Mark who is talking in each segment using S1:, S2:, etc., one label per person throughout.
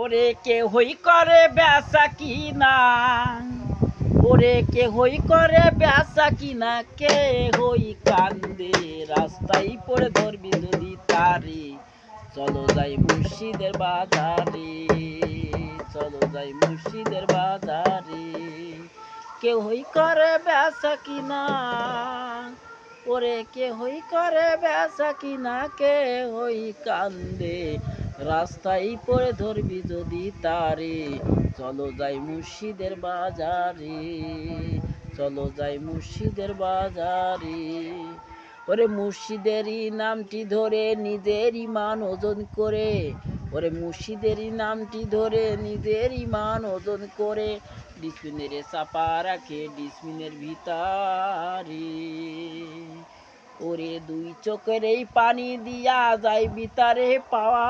S1: ওরে কেহই করে বেচা কিনা, ওরে কেহই করে বেচা কিনা, কেহই কান্দে রাস্তায় পড়ে ধরবি যদি তারে। চলো যাই মুর্শিদের বাজারে, চলো যাই মুর্শিদের বাজারে। কেহই করে বেচা কিনা, ওরে কেহই করে বেচা কিনা, কেহই কান্দে রাস্তায় পড়ে ধরবি যদি তারে। চলো যাই মুর্শিদের বাজারে, চলো যাই মুর্শিদের বাজারে। ওরে মুর্শিদেরই নামটি ধরে নিজের ইমান ওজন করে, ওরে মুর্শিদেরই নামটি ধরে নিজের ইমান ওজন করে, ডিসমিনের চাপা রাখে ডিসমিনের ভিতরে। ওরে দুই চোখের এই পানি দিয়া যায় বিতারে পাওয়া,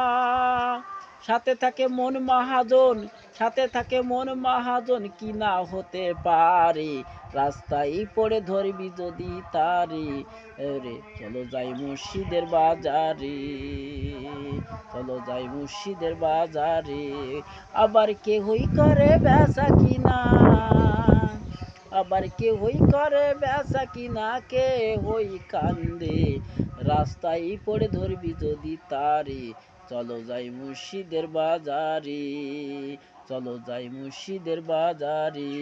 S1: সাথে থাকে মন মহাজন, সাথে থাকে মন মহাজন, কি না হতে পারে রাস্তায় পড়ে ধরবি যদি তারে। ওরে চলো যাই মুর্শিদের বাজারে, চলো যাই মুর্শিদের বাজারে। আবার কেহই করে বেচা কিনা, আবার কেহই করে বেচা কিনা, কেহই কান্দে রাস্তায় পড়ে ধরবি যদি তারে। চলো যাই মুর্শিদের বাজারে, চলো যাই মুর্শিদের বাজারে,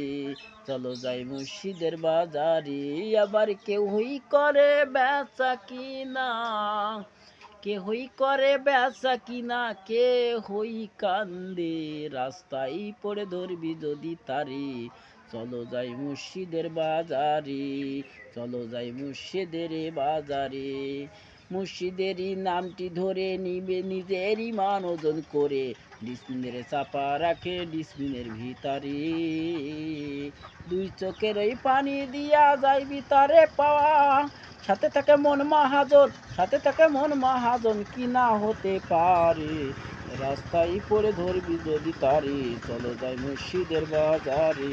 S1: চলো যাই মুর্শিদের বাজারে। আবার কেহই করে বেচা কিনা, কেহই করে বেচা কিনা, কেহই কান্দে রাস্তায় পড়ে ধরবি যদি তারে। চলো যাই মুর্শিদের বাজারে, চলো যাই মুর্শিদের বাজারে। মুর্শিদেরই নামটি ধরে নিবে নিজের ইমান ওজন করে, ডিসমিনের চাপা রাখে ডিসমিনের ভিতরে। দুই চোখের এই পানি দিয়া যায় ভিতরে পাওয়া, সাথে থাকে মন মহাজন, সাথে থাকে মন মহাজন, কি না হতে পারে রাস্তায় পড়ে ধরবি যদি তারে। চলো যাই মুর্শিদের বাজারে।